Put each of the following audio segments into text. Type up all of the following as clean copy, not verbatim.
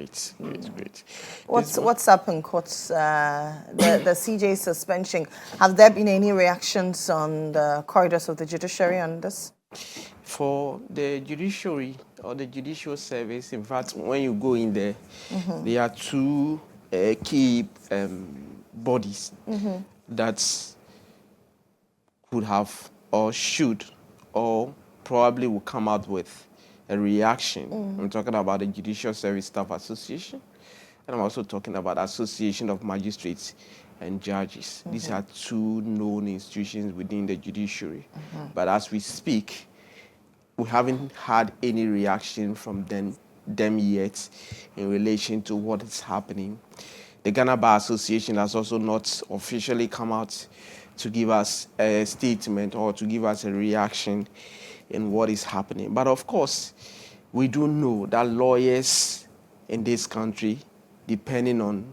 Great. What's up in courts? The CJ suspension. Have there been any reactions on the corridors of the judiciary on this? For the judiciary or the judicial service, in fact, when you go in there, there are two key bodies that could have or should or probably will come out with a reaction. I'm talking about the Judicial Service Staff Association, and I'm also talking about Association of Magistrates and Judges. These are two known institutions within the judiciary. But as we speak, we haven't had any reaction from them yet in relation to what is happening. The Ghana Bar Association has also not officially come out to give us a statement or to give us a reaction in what is happening. But of course, we do know that lawyers in this country, depending on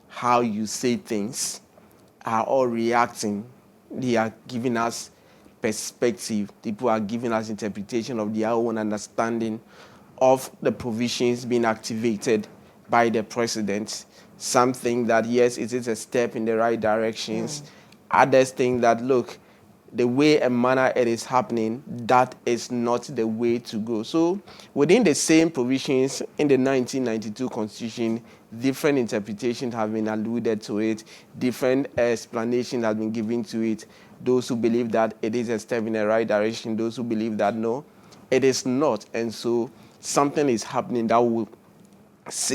how you say things, are all reacting. They are giving us perspective. People are giving us interpretation of their own understanding of the provisions being activated by the president. Something that, yes, it is a step in the right directions. Others think that, look, the way and manner it is happening, that is not the way to go. So within the same provisions in the 1992 Constitution, different interpretations have been alluded to it, different explanations have been given to it. Those who believe that it is a step in the right direction, those who believe that no, it is not. And so something is happening that will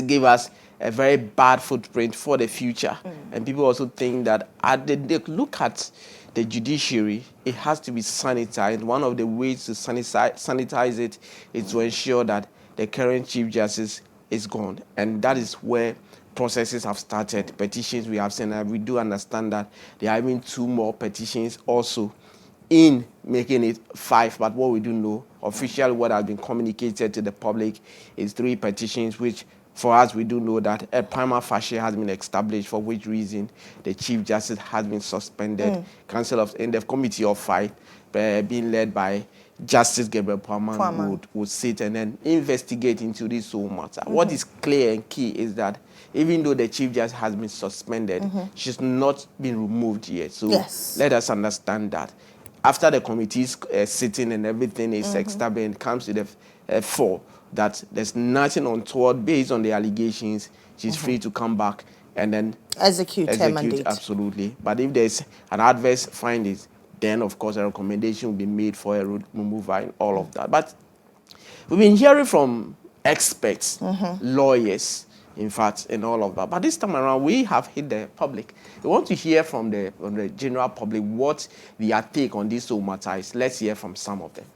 give us a very bad footprint for the future. And people also think that they look at the judiciary, it has to be sanitized. One of the ways to sanitize it is to ensure that the current Chief Justice is gone. And that is where processes have started. Petitions we have seen, and we do understand that there are even 2 more petitions also in making it 5. But what we do know, officially what has been communicated to the public is 3 petitions, which for us, we do know that a prima facie has been established, for which reason the Chief Justice has been suspended. In the Committee of 5, being led by Justice Gabriel Palman would sit and then investigate into this whole matter. What is clear and key is that even though the Chief Justice has been suspended, she's not been removed yet. So let us understand that. After the committee's sitting and everything is established, comes to the fore, that there's nothing untoward based on the allegations, she's free to come back and then execute her mandate. Absolutely. But if there's an adverse findings, then of course a recommendation will be made for a removal and all of that. But we've been hearing from experts, lawyers, in fact, and all of that. But this time around, we have hit the public. We want to hear from the general public what their take on this whole matter is. Let's hear from some of them.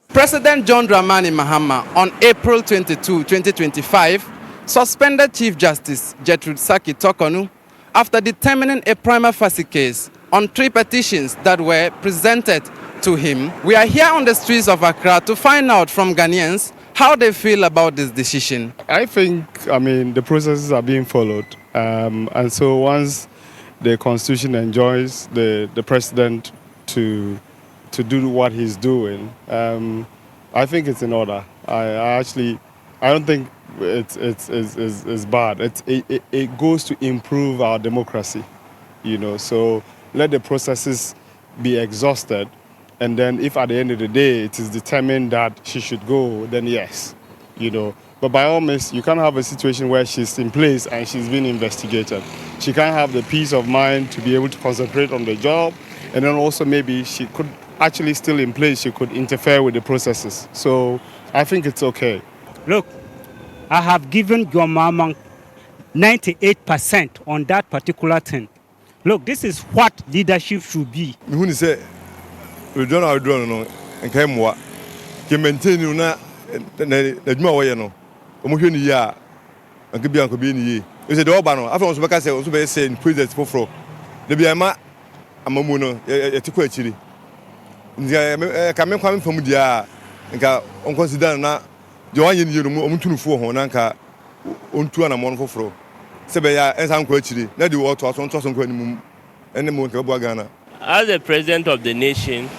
President John Dramani Mahama on April 22, 2025, suspended Chief Justice Gertrude Saki Tokonu after determining a prima facie case on 3 petitions that were presented to him. We are here on the streets of Accra to find out from Ghanaians how they feel about this decision. I think, the processes are being followed. And so once the Constitution enjoins the president to do what he's doing, I think it's in order. I don't think it's bad. It goes to improve our democracy, So let the processes be exhausted, and then if at the end of the day it is determined that she should go, then yes, But by all means, you can't have a situation where she's in place and she's being investigated. She can't have the peace of mind to be able to concentrate on the job, and then also maybe she could actually still in place, she could interfere with the processes. So I think it's okay. Look, I have given your mama 98% on that particular thing. Look, this is what leadership should be. Who say we don't know no and came what can maintain you na the way no omohwe ni ya anke bia anko bi ni ye we say the oba no afa so beka say so be say in president foforo de bia ma amamu no etikwa akiri ndia ka me kwame fam dia nka on consider na je wanye ni yerumu omutunufu ho na nka ontu ana mo foforo se be ya ensa nko akiri na di wo to aso nko animu ene mo nka bo Ghana. As the president of the nation,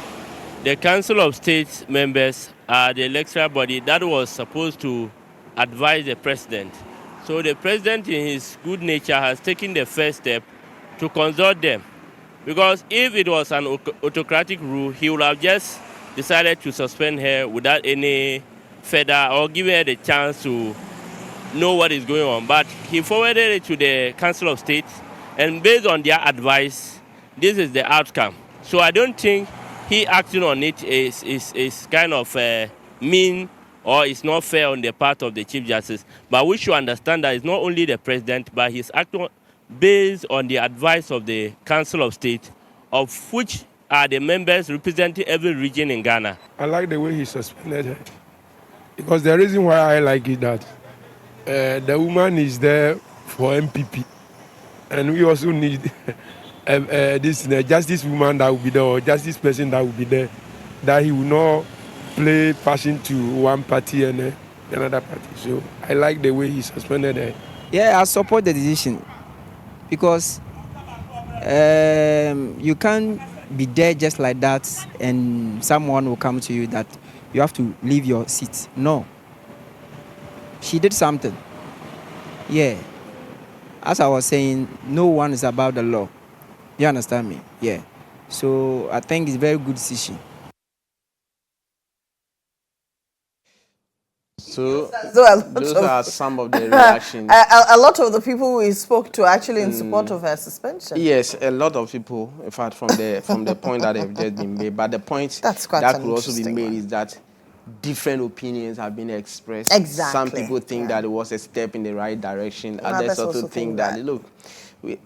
the Council of State members are the electoral body that was supposed to advise the president. So the president, in his good nature, has taken the first step to consult them. Because if it was an autocratic rule, he would have just decided to suspend her without any further or giving her the chance to know what is going on. But he forwarded it to the Council of State, and based on their advice, this is the outcome. So I don't think he acting on it is kind of mean or it's not fair on the part of the Chief Justice. But we should understand that it's not only the president, but he's acting based on the advice of the Council of State, of which are the members representing every region in Ghana. I like the way he suspended her. Because the reason why I like it that the woman is there for MPP. And we also need this justice woman that will be there, or justice person that will be there, that he will not play passion to one party and another party. So I like the way he suspended her. Yeah, I support the decision because you can't be there just like that and someone will come to you that you have to leave your seat. No. She did something. Yeah. As I was saying, no one is above the law. You understand me? Yeah. So I think it's a very good decision. So So those are some of the reactions. a lot of the people we spoke to actually in support of her suspension. Yes, a lot of people, in fact, from the point that have just been made. But the point That's quite that an could also be interesting made one. is that different opinions have been expressed. Exactly. Some people think that it was a step in the right direction. Others also think that, look,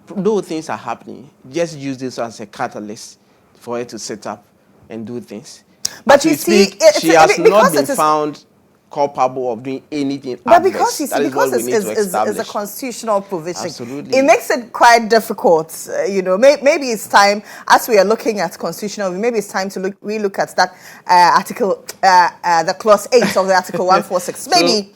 though things are happening, just use this as a catalyst for her to set up and do things. But you see, she has not been found culpable of doing anything. But because adverse. because it's a constitutional provision, Absolutely. It makes it quite difficult. Maybe it's time, as we are looking at constitutional, maybe it's time to relook at that article, the clause 8 of the Article 146. Maybe,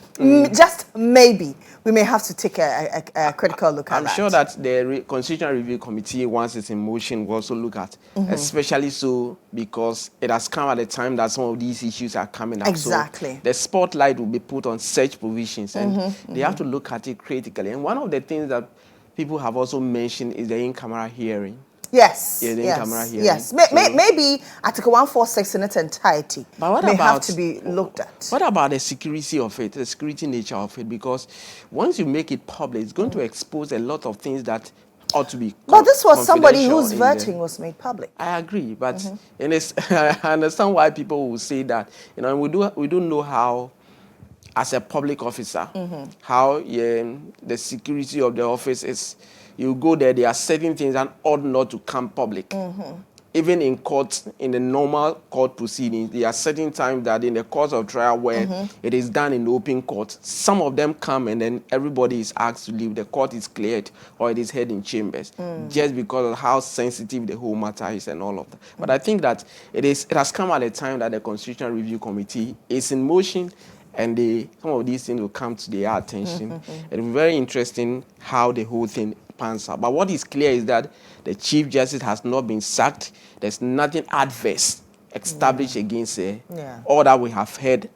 just maybe, we may have to take a critical look at that. I'm sure that the Constitutional Review Committee, once it's in motion, will also look at, especially so because it has come at a time that some of these issues are coming up. Exactly. So the spotlight will be put on such provisions, and they have to look at it critically. And one of the things that people have also mentioned is the in-camera hearing. Yes, Yeah, the in-camera hearing. yes. So, Maybe Article 146 in its entirety may have to be looked at. What about the security of it, the security nature of it? Because once you make it public, it's going to expose a lot of things that ought to be But this was somebody confidential whose vetting was made public. I agree, but I understand why people will say that. We don't know how, as a public officer, how the security of the office is. You go there are certain things that ought not to come public. Even in court, in the normal court proceedings, there are certain times that in the course of trial where it is done in open court, some of them come and then everybody is asked to leave. The court is cleared or it is held in chambers just because of how sensitive the whole matter is and all of that. But I think that it has come at a time that the Constitutional Review Committee is in motion, and some of these things will come to their attention. It will be very interesting how the whole thing pans out. But what is clear is that the Chief Justice has not been sacked. There's nothing adverse established against her. All that we have heard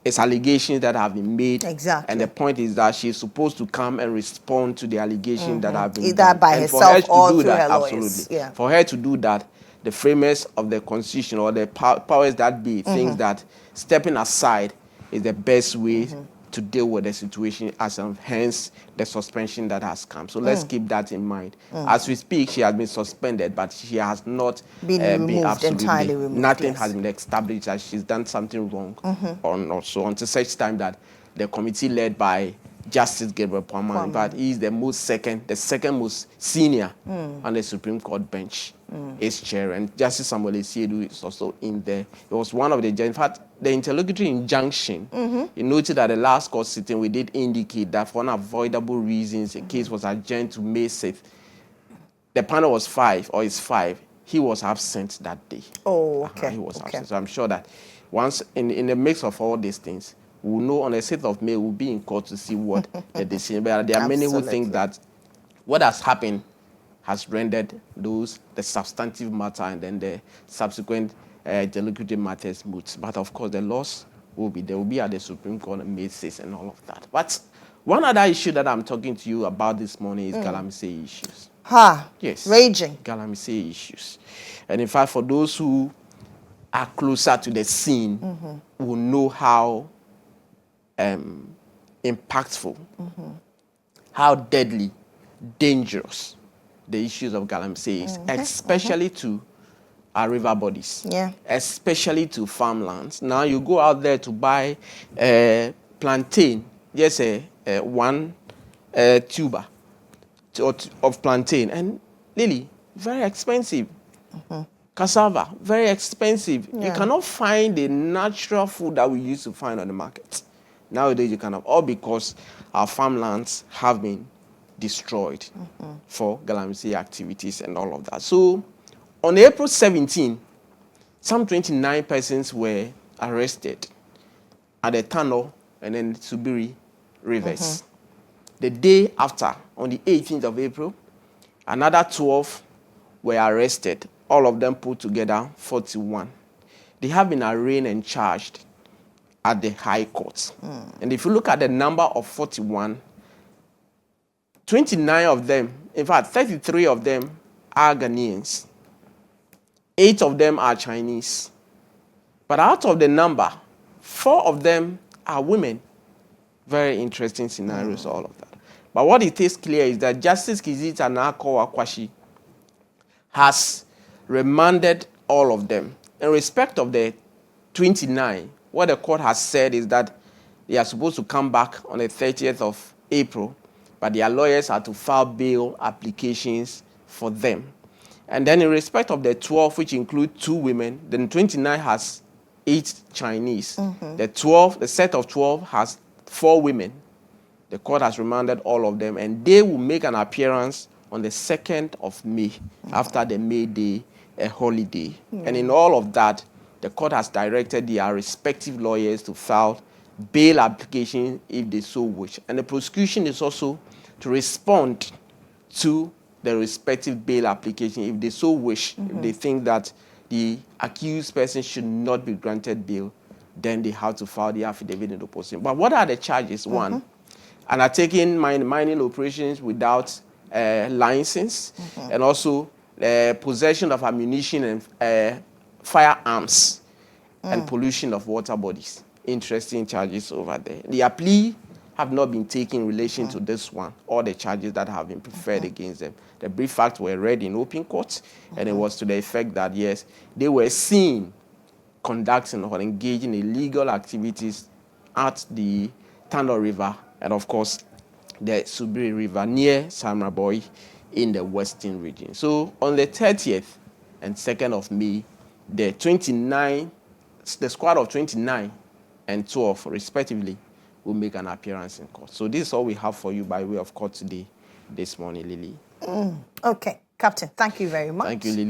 is allegations that have been made. Exactly. And the point is that she's supposed to come and respond to the allegations that have been Either done. by And herself or do through that, her lawyers. absolutely. Yeah. For her to do that, the framers of the Constitution or the powers that be think that stepping aside is the best way to deal with the situation, hence the suspension that has come. So let's keep that in mind. As we speak, she has been suspended, but she has not been entirely removed. Nothing has been established that she's done something wrong or not. So until such time that the committee led by Justice Gabriel Palmer, but he is the second most senior on the Supreme Court bench, is chair, and Justice Samuel Esiedu is also in there. He was one of the judges. In fact, the interlocutory injunction, you noted that the last court sitting, we did indicate that for unavoidable reasons, the case was adjourned to May 6th. The panel was 5, or is 5. He was absent that day. Oh, okay. He was absent. So I'm sure that once in the mix of all these things, we'll know on the 6th of May, we'll be in court to see what the decision. But there are many who think that what has happened has rendered the substantive matter and then the subsequent interlocutory matters moot. But of course, the laws will be there. Will be at the Supreme Court on May 6th and all of that. But One other issue that I'm talking to you about this morning is Galamsey issues. Yes. Raging. Galamsey issues. And in fact, for those who are closer to the scene, will know how impactful, how deadly, dangerous the issues of Galamsey is, especially to our river bodies, especially to farmlands. Now you go out there to buy plantain, yes, one tuber of plantain, and Lily, very expensive. Cassava, very expensive. You cannot find the natural food that we used to find on the market. Nowadays you cannot, all because our farmlands have been destroyed for Galamsey activities and all of that. So on April 17, some 29 persons were arrested at the Tano and then Subiri rivers. The day after, on the 18th of April, another 12 were arrested, all of them put together 41. They have been arraigned and charged at the High Court. And if you look at the number of 41, 29 of them, in fact, 33 of them are Ghanaians. 8 of them are Chinese. But out of the number, 4 of them are women. Very interesting scenarios, all of that. But what it is clear is that Justice Kizita Nako Akwashi has remanded all of them. In respect of the 29, what the court has said is that they are supposed to come back on the 30th of April, but their lawyers are to file bail applications for them. And then in respect of the 12, which include 2 women, then 29 has 8 Chinese. The set of 12 has 4 women. The court has remanded all of them, and they will make an appearance on the 2nd of May, after the May Day holiday. And in all of that, the court has directed their respective lawyers to file bail application if they so wish. And the prosecution is also to respond to the respective bail application if they so wish. If they think that the accused person should not be granted bail, then they have to file the affidavit in opposition. But what are the charges? One, undertaking mining operations without license, and also possession of ammunition and firearms, and pollution of water bodies. Interesting charges over there. The plea have not been taken in relation to this one, all the charges that have been preferred against them. The brief facts were read in open court, and it was to the effect that, yes, they were seen conducting or engaging in illegal activities at the Tano River and, of course, the Subiri River near Samraboy in the western region. So on the 30th and 2nd of May, the squad of 29 and 12, respectively, will make an appearance in court. So this is all we have for you by way of court today, this morning, Lily. Okay, Captain, thank you very much. Thank you, Lily.